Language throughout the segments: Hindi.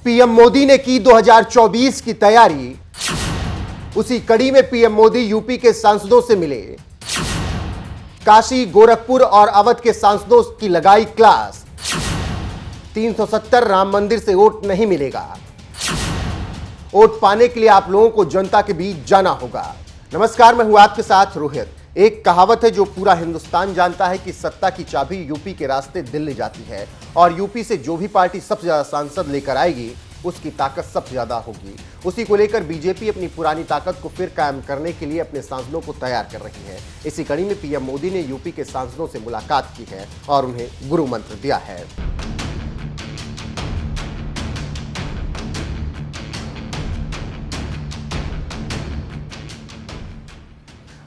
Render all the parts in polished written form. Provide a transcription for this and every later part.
पीएम मोदी ने की 2024 की तैयारी। उसी कड़ी में पीएम मोदी यूपी के सांसदों से मिले। काशी, गोरखपुर और अवध के सांसदों की लगाई क्लास। 370 राम मंदिर से वोट नहीं मिलेगा। वोट पाने के लिए आप लोगों को जनता के बीच जाना होगा। नमस्कार, मैं हूं आपके साथ रोहित। एक कहावत है जो पूरा हिंदुस्तान जानता है कि सत्ता की चाबी यूपी के रास्ते दिल्ली जाती है और यूपी से जो भी पार्टी सबसे ज्यादा सांसद लेकर आएगी उसकी ताकत सबसे ज्यादा होगी। उसी को लेकर बीजेपी अपनी पुरानी ताकत को फिर कायम करने के लिए अपने सांसदों को तैयार कर रही है। इसी कड़ी में पीएम मोदी ने यूपी के सांसदों से मुलाकात की है और उन्हें गुरु मंत्र दिया है।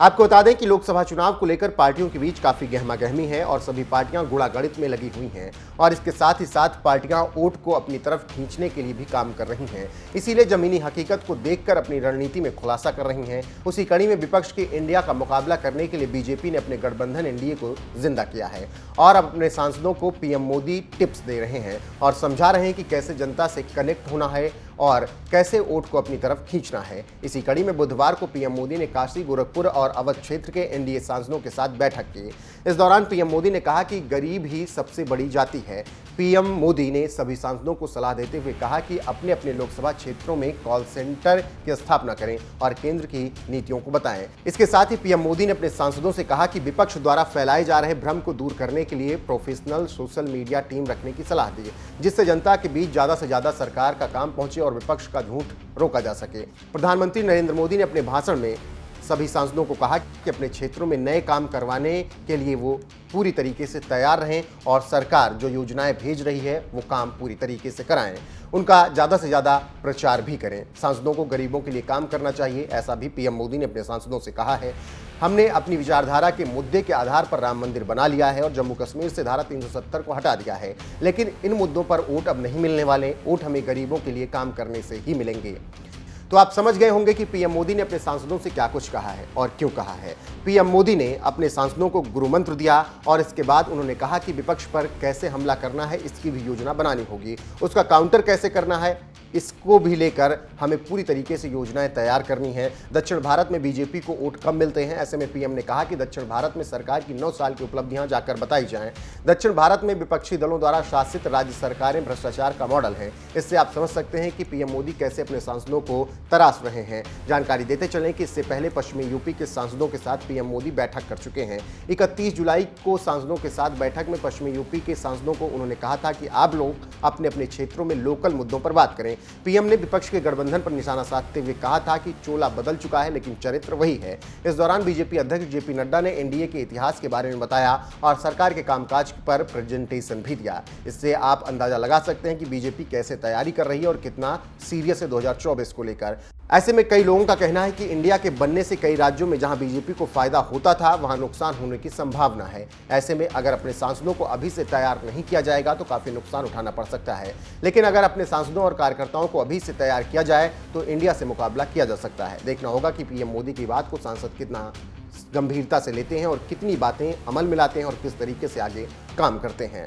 आपको बता दें कि लोकसभा चुनाव को लेकर पार्टियों के बीच काफी गहमागहमी है और सभी पार्टियां गुणागणित में लगी हुई हैं और इसके साथ ही साथ पार्टियां वोट को अपनी तरफ खींचने के लिए भी काम कर रही हैं। इसीलिए जमीनी हकीकत को देखकर अपनी रणनीति में खुलासा कर रही हैं। उसी कड़ी में विपक्ष के इंडिया का मुकाबला करने के लिए बीजेपी ने अपने गठबंधन एनडीए को जिंदा किया है और अब अपने सांसदों को पीएम मोदी टिप्स दे रहे हैं और समझा रहे हैं कि कैसे जनता से कनेक्ट होना है और कैसे वोट को अपनी तरफ खींचना है। इसी कड़ी में बुधवार को पीएम मोदी ने काशी, गोरखपुर और अवध क्षेत्र के एनडीए सांसदों के साथ बैठक की। इस दौरान पीएम मोदी ने कहा कि गरीब ही सबसे बड़ी जाति है। पीएम मोदी ने सभी सांसदों को सलाह देते हुए कहा कि अपने अपने लोकसभा क्षेत्रों में कॉल सेंटर की स्थापना करें और केंद्र की नीतियों को बताएं। इसके साथ ही पीएम मोदी ने अपने सांसदों से कहा कि विपक्ष द्वारा फैलाए जा रहे भ्रम को दूर करने के लिए प्रोफेशनल सोशल मीडिया टीम रखने की सलाह दी, जिससे जनता के बीच ज्यादा से ज्यादा सरकार का काम पहुंचे और विपक्ष का झूठ रोका जा सके। प्रधानमंत्री नरेंद्र मोदी ने अपने भाषण में सभी सांसदों को कहा कि अपने क्षेत्रों में नए काम करवाने के लिए वो पूरी तरीके से तैयार रहें और सरकार जो योजनाएं भेज रही है वो काम पूरी तरीके से कराएं। उनका ज़्यादा से ज़्यादा प्रचार भी करें। सांसदों को गरीबों के लिए काम करना चाहिए, ऐसा भी पीएम मोदी ने अपने सांसदों से कहा है। हमने अपनी विचारधारा के मुद्दे के आधार पर राम मंदिर बना लिया है और जम्मू कश्मीर से धारा 370 को हटा दिया है, लेकिन इन मुद्दों पर वोट अब नहीं मिलने वाले। वोट हमें गरीबों के लिए काम करने से ही मिलेंगे। तो आप समझ गए होंगे कि पीएम मोदी ने अपने सांसदों से क्या कुछ कहा है और क्यों कहा है। पीएम मोदी ने अपने सांसदों को गुरु मंत्र दिया और इसके बाद उन्होंने कहा कि विपक्ष पर कैसे हमला करना है इसकी भी योजना बनानी होगी, उसका काउंटर कैसे करना है इसको भी लेकर हमें पूरी तरीके से योजनाएं तैयार करनी है। दक्षिण भारत में बीजेपी को वोट कम मिलते हैं, ऐसे में पीएम ने कहा कि दक्षिण भारत में सरकार की 9 साल की उपलब्धियां जाकर बताई जाएं। दक्षिण भारत में विपक्षी दलों द्वारा शासित राज्य सरकारें भ्रष्टाचार का मॉडल हैं। इससे आप समझ सकते हैं कि पीएम मोदी कैसे अपने सांसदों को तराश रहे हैं। जानकारी देते चलें कि इससे पहले पश्चिमी यूपी के सांसदों के साथ पीएम मोदी बैठक कर चुके हैं। 31 जुलाई को सांसदों के साथ बैठक में पश्चिमी यूपी के सांसदों को उन्होंने कहा था कि आप लोग अपने अपने क्षेत्रों में लोकल मुद्दों पर बात करें। पीएम ने विपक्ष के गठबंधन पर निशाना साधते हुए कहा था कि चोला बदल चुका है लेकिन चरित्र वही है। इस दौरान बीजेपी अध्यक्ष जेपी नड्डा ने एनडीए के इतिहास के बारे में बताया और सरकार के कामकाज पर प्रेजेंटेशन भी दिया। इससे आप अंदाजा लगा सकते हैं कि बीजेपी कैसे तैयारी कर रही है और कितना सीरियस है 2024 को लेकर। ऐसे में कई लोगों का कहना है कि इंडिया के बनने से कई राज्यों में जहां बीजेपी को फायदा होता था वहां नुकसान होने की संभावना है। ऐसे में अगर अपने सांसदों को अभी से तैयार नहीं किया जाएगा तो काफी नुकसान उठाना पड़ सकता है, लेकिन अगर अपने सांसदों और कार्यकर्ताओं को अभी से तैयार किया जाए तो इंडिया से मुकाबला किया जा सकता है। देखना होगा कि पीएम मोदी की बात को सांसद कितना गंभीरता से लेते हैं और कितनी बातें अमल में लाते हैं और किस तरीके से आगे काम करते हैं।